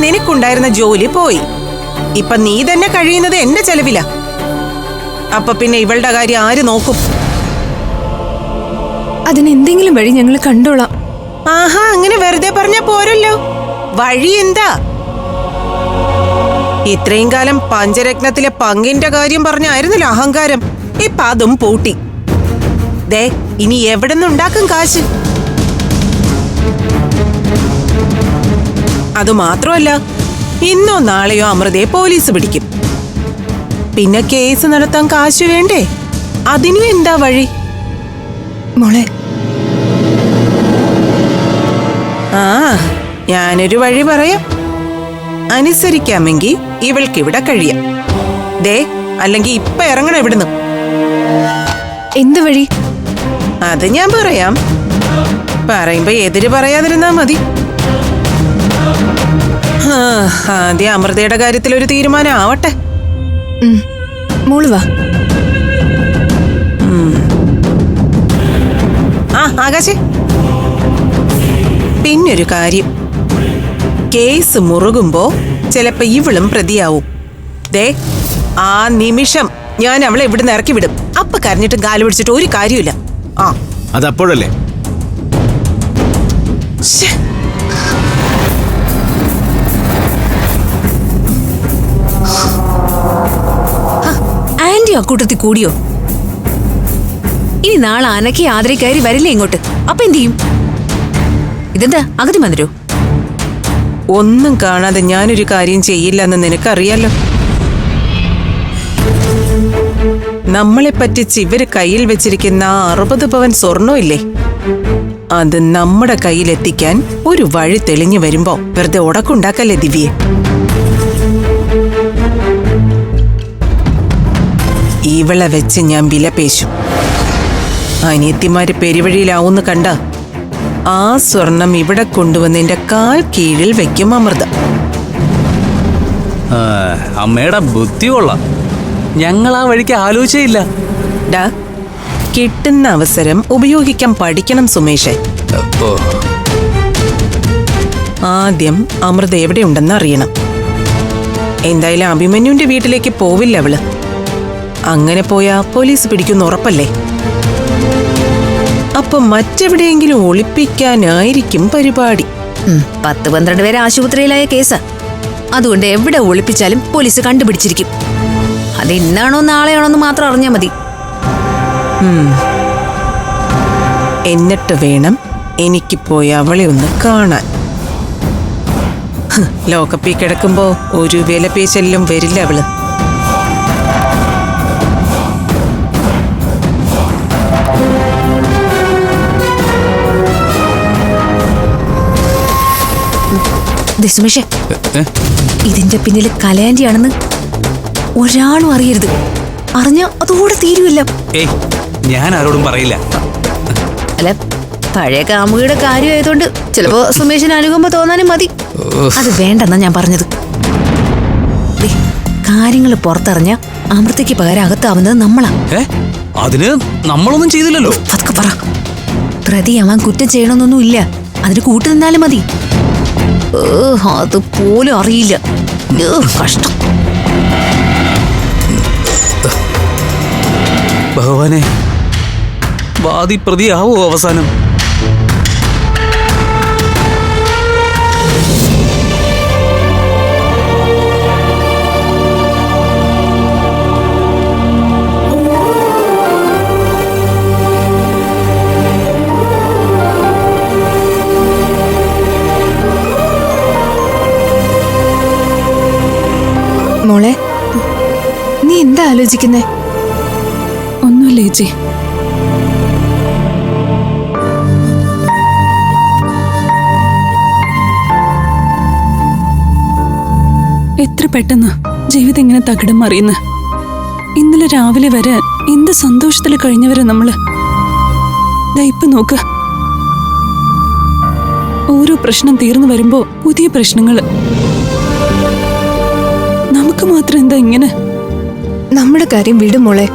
നിനക്കുണ്ടായിരുന്ന ജോലി പോയി. ഇപ്പൊ നീ തന്നെ കഴിയുന്നത് എന്റെ ചെലവില. അപ്പൊ പിന്നെ ഇവളുടെ കാര്യം ആര് നോക്കും? അതിനെന്തെങ്കിലും വഴി ഞങ്ങൾ കണ്ടോളാം. ആഹാ, അങ്ങനെ വെറുതെ പറഞ്ഞാ പോരല്ലോ. വഴി എന്താ? ഇത്രയും കാലം പഞ്ചരത്നത്തിലെ പങ്കിന്റെ കാര്യം പറഞ്ഞായിരുന്നല്ലോ അഹങ്കാരം. ഇപ്പൊ അതും പൂട്ടി. ദേ, ഇനി എവിടെ നിന്നുണ്ടാക്കും കാശ്? അതുമാത്രമല്ല, ഇന്നോ നാളെയോ അമൃതയെ പോലീസ് പിടിക്കും. പിന്നെ കേസ് നടത്താൻ കാശ് വേണ്ടേ? അതിനും എന്താ വഴി? മോളെ, ഞാനൊരു വഴി പറയാം. അനുസരിക്കാമെങ്കിൽ ഇവൾക്കിവിടെ കഴിയാം. ദേ, അല്ലെങ്കിൽ ഇപ്പൊ ഇറങ്ങണം ഇവിടുന്ന്. എന്ത് വഴി? അത് ഞാൻ പറയാം. പറയുമ്പോ എതിര് പറയാതിരുന്നാ മതി. ആദ്യം അമൃതയുടെ കാര്യത്തിൽ ഒരു തീരുമാനം ആവട്ടെ. മോള് വാ. ആകാശേ, പിന്നൊരു കാര്യം. കേസ് മുറുകുമ്പോ ചിലപ്പോ ഇവളും പ്രതിയാവും. ദേ, ആ നിമിഷം ഞാൻ അവളെ ഇവിടുന്ന് ഇറക്കി വിടും. അപ്പൊ കരഞ്ഞിട്ടും കാല് പിടിച്ചിട്ട് ഒരു കാര്യമില്ല. അതപ്പോഴല്ലേ? ആന്റി അക്കൂട്ടത്തിൽ കൂടിയോ? ഇനി നാളെ അനക്കി ആദരി കയറി വരില്ലേ ഇങ്ങോട്ട്? അപ്പൊ എന്ത് ചെയ്യും? ഇതെന്താ അകതി വന്നരോ? ഒന്നും കാണാതെ ഞാനൊരു കാര്യം ചെയ്യില്ലെന്ന് നിനക്കറിയാലോ. നമ്മളെ പറ്റിച്ച് ഇവര് കയ്യിൽ വെച്ചിരിക്കുന്ന 60 പവൻ സ്വർണ്ണം ഇല്ലേ, അത് നമ്മുടെ കയ്യിലെത്തിക്കാൻ ഒരു വഴി തെളിഞ്ഞു വരുമ്പോ വെറുതെ ഉടക്കുണ്ടാക്കല്ലേ ദിവ്യെ. ഇവളെ വെച്ച് ഞാൻ വിലപേശും. അനിയത്തിമാര് പെരുവഴിയിലാവൂന്ന് കണ്ട ആ സ്വർണം ഇവിടെ കൊണ്ടുവന്ന് എന്റെ കാൽ കീഴിൽ വെക്കും അമൃത. അമ്മയുടെ ബുദ്ധി കൊള്ളാം. ഞങ്ങൾ ആ വഴിക്ക് ആലോചിച്ചില്ല. കിട്ടുന്ന അവസരം ഉപയോഗിക്കാൻ പഠിക്കണം സുമേഷേ. ആദ്യം അമൃത എവിടെയുണ്ടെന്ന് അറിയണം. എന്തായാലും അഭിമന്യുവിന്റെ വീട്ടിലേക്ക് പോവില്ല അവള്. അങ്ങനെ പോയാ പോലീസ് പിടിക്കുന്ന ഉറപ്പല്ലേ. അപ്പൊ മറ്റെവിടെയെങ്കിലും ഒളിപ്പിക്കാനായിരിക്കും പരിപാടി. 10-12 പേരെ ആശുപത്രിയിലായ കേസാ. അതുകൊണ്ട് എവിടെ ഒളിപ്പിച്ചാലും പോലീസ് കണ്ടുപിടിച്ചിരിക്കും. അത് ഇന്നാണോ നാളെയാണോന്ന് മാത്രം അറിഞ്ഞാ മതി. എന്നിട്ട് വേണം എനിക്ക് പോയി അവളെ ഒന്ന് കാണാൻ. ലോക്കപ്പിൽ കിടക്കുമ്പോ ഒരു വിലപേശലിലും വരില്ല അവള്. സുമേഷേ, ഇതിന്റെ പിന്നില് കലാന്റിയാണെന്ന് ഒരാളും അറിയരുത്. അറിഞ്ഞ അതോടെ തീരുമില്ല. ഞാൻ ആരോടും പറയില്ല. അല്ല, പഴയ കാമുകിയുടെ കാര്യമായതുകൊണ്ട് ചിലപ്പോ സുമേഷിന് അനുകമ്പ തോന്നാനും മതി. അത് വേണ്ടെന്നാ ഞാൻ പറഞ്ഞത്. കാര്യങ്ങൾ പുറത്തറിഞ്ഞ അമൃതയ്ക്ക് പകരം അകത്താവുന്നത് നമ്മളാ. അതിന് നമ്മളൊന്നും ചെയ്തില്ലല്ലോ. അതൊക്കെ പറ. പ്രതിയാവാൻ കുറ്റം ചെയ്യണമെന്നൊന്നും ഇല്ല. അതിന് കൂട്ടു നിന്നാലും മതി. അതുപോലും അറിയില്ല. കഷ്ടം. ഭഗവാനെ, വാദി പ്രതിയാവോ അവസാനം? മോളെ, നീ എന്താ ആലോചിക്കുന്നേ? ഒന്നുമില്ല ചേച്ചി. എത്ര പെട്ടെന്ന് ജീവിതം ഇങ്ങനെ തകിടം മറിയുന്ന. ഇന്നലെ രാവിലെ വരെ എന്ത് സന്തോഷത്തിൽ കഴിഞ്ഞവരെ നമ്മള്. ഇപ്പൊ നോക്ക്, ഓരോ പ്രശ്നം തീർന്നു വരുമ്പോ പുതിയ പ്രശ്നങ്ങള്. നമുക്ക് മാത്രം എന്താ ഇങ്ങനെ? നമ്മുടെ കാര്യം വിടും മോളെ.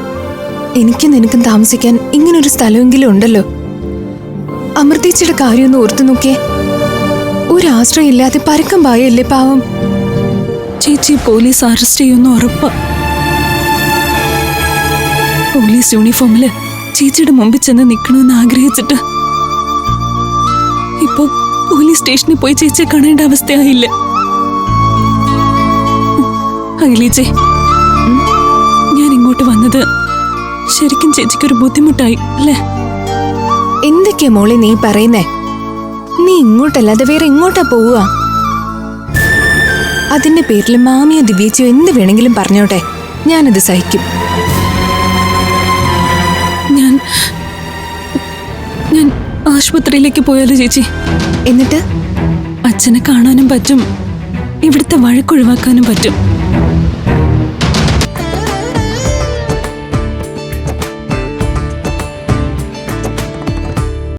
എനിക്കും നിനക്കും താമസിക്കാൻ ഇങ്ങനൊരു സ്ഥലമെങ്കിലും ഉണ്ടല്ലോ. അമൃതേച്ചിയുടെ കാര്യമൊന്ന് ഓർത്തു നോക്കിയേ. ഒരു ആശ്രയം ഇല്ലാതെ പരക്കം പായല്ലേ പാവം. ചേച്ചി പോലീസ് അറസ്റ്റ് ചെയ്യുന്ന ഉറപ്പാ. പോലീസ് യൂണിഫോമില് ചേച്ചിയുടെ മുമ്പിൽ ചെന്ന് നിൽക്കണമെന്ന് ആഗ്രഹിച്ചിട്ട് ഇപ്പൊ പോലീസ് സ്റ്റേഷനിൽ പോയി ചേച്ചിയെ കാണേണ്ട അവസ്ഥയായില്ല. അഖിലേച്ചി, ഞാൻ ഇങ്ങോട്ട് വന്നത് ശരിക്കും ചേച്ചിക്കൊരു ബുദ്ധിമുട്ടായി അല്ലേ? എന്തൊക്കെയാ മോളെ നീ പറയുന്നേ? നീ ഇങ്ങോട്ടല്ലാതെ വേറെ എങ്ങോട്ടാ പോവുക? അതിന്റെ പേരിൽ മാമിയോ ദിവ്യച്ചയോ എന്ത് വേണമെങ്കിലും പറഞ്ഞോട്ടെ, ഞാനത് സഹിക്കും. ഞാൻ ആശുപത്രിയിലേക്ക് പോയാലോ ചേച്ചി? എന്നിട്ട് അച്ഛനെ കാണാനും പറ്റും, ഇവിടുത്തെ വഴക്കൊഴിവാക്കാനും പറ്റും.